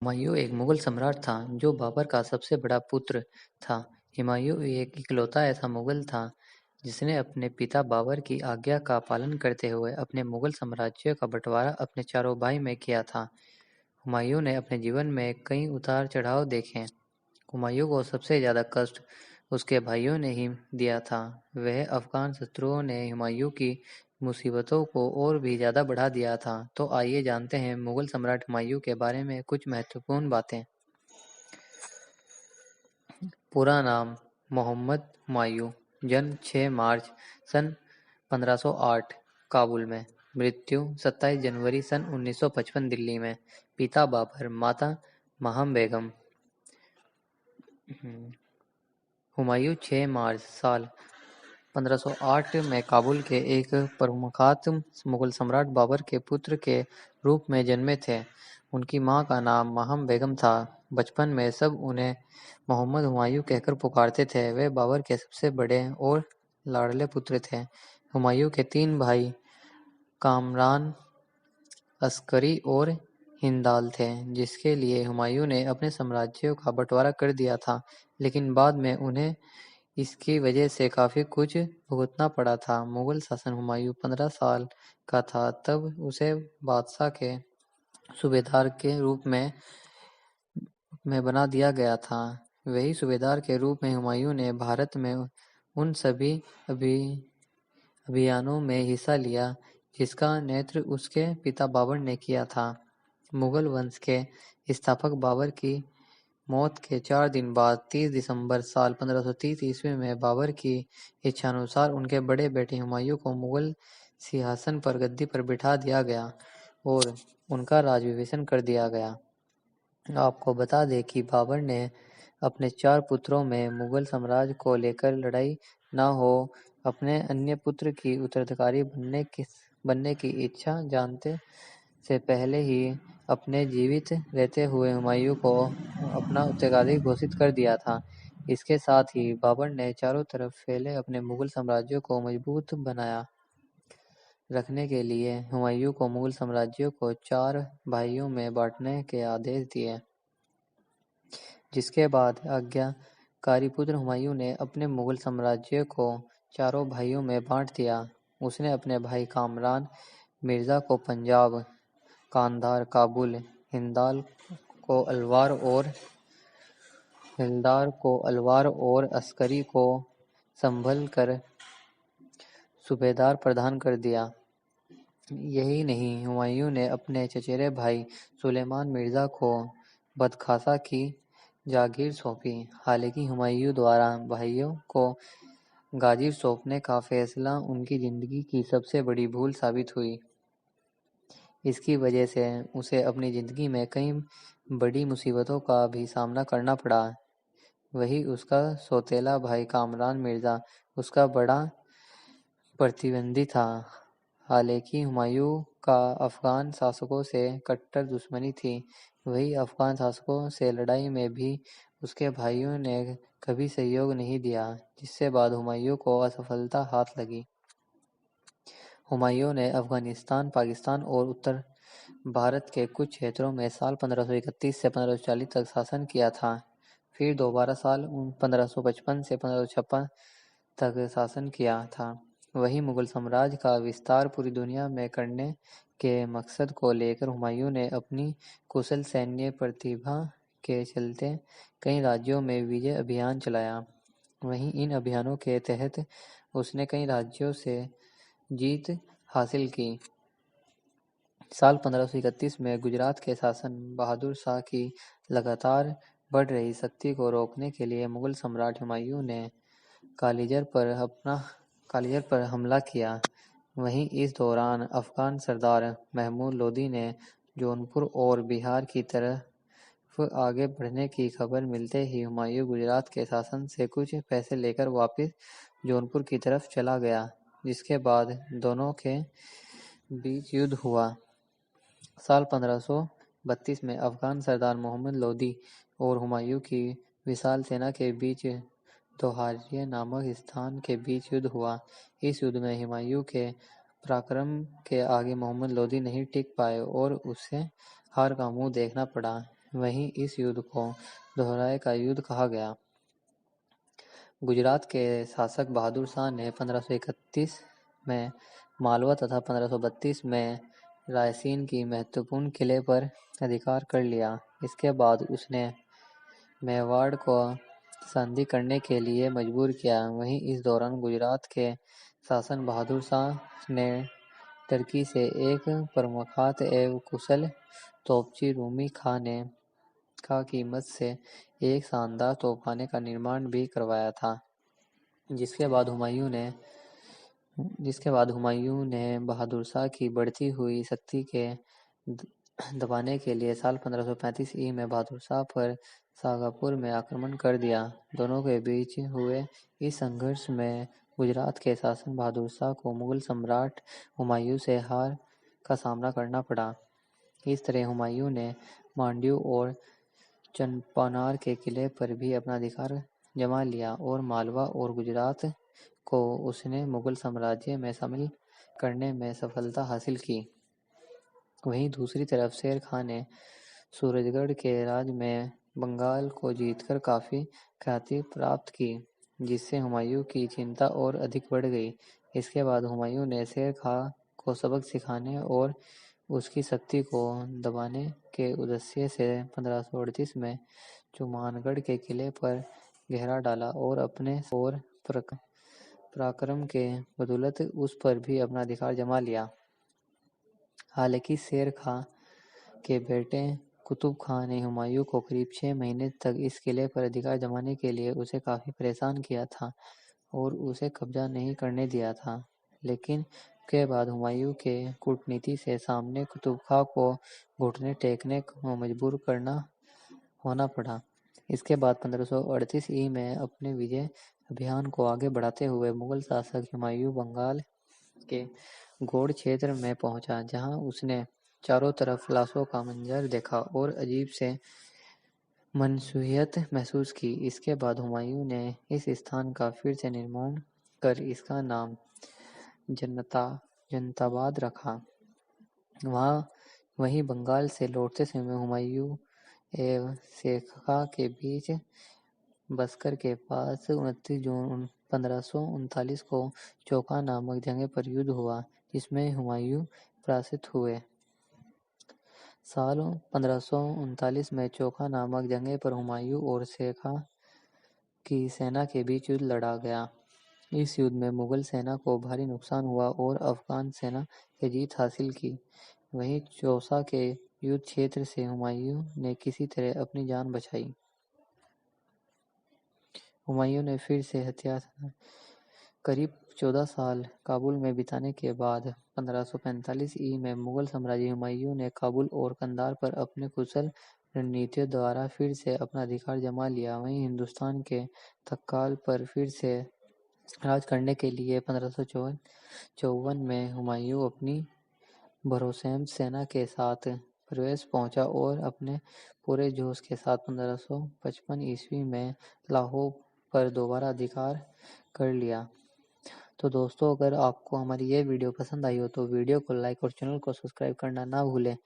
हुमायूं एक मुगल सम्राट था जो बाबर का सबसे बड़ा पुत्र था। हुमायूं एक इकलौता ऐसा मुगल था जिसने अपने पिता बाबर की आज्ञा का पालन करते हुए अपने मुगल साम्राज्य का बंटवारा अपने चारों भाई में किया था। हुमायूं ने अपने जीवन में कई उतार चढ़ाव देखे। हुमायूं को सबसे ज्यादा कष्ट उसके भाइयों ने ही दिया था। वह अफगान शत्रुओं ने हुमायूं की मुसीबतों को और भी ज्यादा बढ़ा दिया था। तो आइए जानते हैं मुगल सम्राट हुमायूं के बारे में कुछ महत्वपूर्ण बातें। पूरा नाम मोहम्मद हुमायूं, जन्म 6 मार्च सन 1508 काबुल में, मृत्यु 27 जनवरी सन 1955 दिल्ली में। पिता बाबर, माता महम बेगम। हुमायूं 6 मार्च साल 1508 में काबुल के एक प्रमुखात मुगल सम्राट बाबर के पुत्र के रूप में जन्मे थे। उनकी मां का नाम महम बेगम था। बचपन में सब उन्हें मोहम्मद हुमायूं कहकर पुकारते थे। वे बाबर के सबसे बड़े और लाडले पुत्र थे। हुमायूं के 3 भाई कामरान, अस्करी और हिंदाल थे, जिसके लिए हुमायूं ने अपने साम्राज्य का बंटवारा कर दिया था, लेकिन बाद में उन्हें इसकी वजह से काफी कुछ भुगतना पड़ा था। मुगल शासन हुमायूं 15 साल का था तब उसे बादशाह के सूबेदार के रूप में बना दिया गया था। वही सूबेदार के रूप में हुमायूं ने भारत में उन सभी अभियानों में हिस्सा लिया जिसका नेतृत्व उसके पिता बाबर ने किया था। मुगल वंश के स्थापक बाबर की मौत के 4 दिन बाद 30 दिसंबर साल 1530 ईस्वी में बाबर की इच्छानुसार उनके बड़े बेटे हुमायूं को मुगल सिंहासन पर गद्दी पर बिठा दिया गया और उनका राज्याभिषेक कर दिया गया। आपको बता दें कि बाबर ने अपने 4 पुत्रों में मुगल साम्राज्य को लेकर लड़ाई न हो अपने अन्य पुत्र की उत्तराधिकारी बनने की इच्छा जानते से पहले ही अपने जीवित रहते हुए हुमायूं को अपना उत्तराधिकारी घोषित कर दिया था। इसके साथ ही बाबर ने चारों तरफ फैले अपने मुगल साम्राज्य को मजबूत बनाया रखने के लिए हुमायूं को मुगल साम्राज्य को 4 भाइयों में बांटने के आदेश दिए। जिसके बाद आज्ञाकारी पुत्र हुमायूं ने अपने मुगल साम्राज्य को चारों भाइयों में बांट दिया। उसने अपने भाई कामरान मिर्जा को पंजाब, कांधार, काबुल, हिंदाल को अलवार और अस्करी को संभल कर सूबेदार प्रदान कर दिया। यही नहीं, हुमायूं ने अपने चचेरे भाई सुलेमान मिर्जा को बदखासा की जागीर सौंपी। हालांकि हुमायूं द्वारा भाइयों को जागीर सौंपने का फैसला उनकी जिंदगी की सबसे बड़ी भूल साबित हुई। इसकी वजह से उसे अपनी जिंदगी में कई बड़ी मुसीबतों का भी सामना करना पड़ा। वही उसका सौतेला भाई कामरान मिर्जा उसका बड़ा प्रतिद्वंदी था। हालांकि हुमायूं का अफगान शासकों से कट्टर दुश्मनी थी, वही अफगान शासकों से लड़ाई में भी उसके भाइयों ने कभी सहयोग नहीं दिया, जिससे बाद हुमायूं को असफलता हाथ लगी। हुमायूं ने अफगानिस्तान, पाकिस्तान और उत्तर भारत के कुछ क्षेत्रों में साल 1531 से 1540 तक शासन किया था। फिर दोबारा साल 1555 से 1556 तक शासन किया था। वही मुगल साम्राज्य का विस्तार पूरी दुनिया में करने के मकसद को लेकर हुमायूं ने अपनी कुशल सैन्य प्रतिभा के चलते कई राज्यों में विजय अभियान चलाया। वहीं इन अभियानों के तहत उसने कई राज्यों से जीत हासिल की। साल 1531 में गुजरात के शासक बहादुर शाह की लगातार बढ़ रही शक्ति को रोकने के लिए मुगल सम्राट हुमायूं ने कालिजर पर हमला किया। वहीं इस दौरान अफगान सरदार महमूद लोदी ने जौनपुर और बिहार की तरफ आगे बढ़ने की खबर मिलते ही हुमायूं गुजरात के शासन से कुछ पैसे लेकर वापस जौनपुर की तरफ चला गया, जिसके बाद दोनों के बीच युद्ध हुआ। साल 1532 में अफगान सरदार मोहम्मद लोदी और हुमायूं की विशाल सेना के बीच दोहारिया नामक स्थान के बीच युद्ध हुआ। इस युद्ध में हुमायूं के पराक्रम के आगे मोहम्मद लोदी नहीं टिक पाए और उसे हार का मुंह देखना पड़ा। वहीं इस युद्ध को दोहराए का युद्ध कहा गया। गुजरात के शासक बहादुर शाह ने 1531 में मालवा तथा 1532 में रायसीन की महत्वपूर्ण किले पर अधिकार कर लिया। इसके बाद उसने मेवाड़ को संधि करने के लिए मजबूर किया। वहीं इस दौरान गुजरात के शासक बहादुर शाह ने टर्की से एक प्रख्यात एवं कुशल तोपची रूमी खां ने का कीमत से एक शानदार तोपखाने का निर्माण भी करवाया था। जिसके बाद हुमायूं ने बहादुर शाह की बढ़ती हुई शक्ति के दबाने के लिए साल 1535 ई में बहादुर शाह पर शाजापुर में आक्रमण कर दिया। दोनों के बीच हुए इस संघर्ष में गुजरात के शासक बहादुर शाह को मुगल सम्राट हुमायूं से हार का सामना करना पड़ा। इस तरह हुमायूं ने मांड्यू और चंपानार के किले पर भी अपना अधिकार जमा लिया और मालवा और गुजरात को उसने मुगल साम्राज्य में शामिल करने में सफलता हासिल की। वहीं दूसरी तरफ शेर खां ने सूरजगढ़ के राज में बंगाल को जीतकर काफी ख्याति प्राप्त की, जिससे हुमायूं की चिंता और अधिक बढ़ गई। इसके बाद हुमायूं ने शेर खां को सबक सिखाने और उसकी शक्ति को दबाने के उद्देश्य से 1538 में चुमानगढ़ के किले पर घेरा डाला और अपने और पराक्रम के बदौलत उस पर भी अपना अधिकार जमा लिया। हालांकि शेर खां के बेटे कुतुब खां ने हुमायूं को करीब 6 महीने तक इस किले पर अधिकार जमाने के लिए उसे काफी परेशान किया था और उसे कब्जा नहीं करने दिया था। लेकिन के बाद हुमायूं के कूटनीति से सामने कुतुब खां को घुटने टेकने को मजबूर होना पड़ा। इसके बाद 1538 ई में अपने विजय अभियान को आगे बढ़ाते हुए मुगल शासक हुमायूं बंगाल के गौड़ क्षेत्र में पहुंचा, जहां उसने चारों तरफ लाशों का मंजर देखा और अजीब से मनसूहियत महसूस की। इसके बाद हुमायूं ने इस स्थान का फिर से निर्माण कर इसका नाम जनताबाद रखा। वहीं बंगाल से लौटते समय हुमायूं एवं शेरखां के बीच बस्कर के पास 29 जून 1539 को चोखा नामक जगह पर युद्ध हुआ, जिसमें हुमायूं पराजित हुए। साल 1539 में चोखा नामक जगह पर हुमायूं और शेरखां की सेना के बीच युद्ध लड़ा गया। इस युद्ध में मुगल सेना को भारी नुकसान हुआ और अफगान सेना ने जीत हासिल की। वहीं चौसा के युद्ध क्षेत्र से हुमायूं ने किसी तरह अपनी जान बचाई। हुमायूं ने फिर से हथियार करीब 14 साल काबुल में बिताने के बाद 1545 ई में मुगल साम्राज्य हुमायूं ने काबुल और कंधार पर अपने कुशल रणनीतियों द्वारा फिर से अपना अधिकार जमा लिया। वहीं हिंदुस्तान के तख्ताल पर फिर से राज करने के लिए 1554 में हुमायूं अपनी भरोसेमंद सेना के साथ प्रवेश पहुंचा और अपने पूरे जोश के साथ 1555 ईस्वी में लाहौर पर दोबारा अधिकार कर लिया। तो दोस्तों, अगर आपको हमारी ये वीडियो पसंद आई हो तो वीडियो को लाइक और चैनल को सब्सक्राइब करना ना भूलें।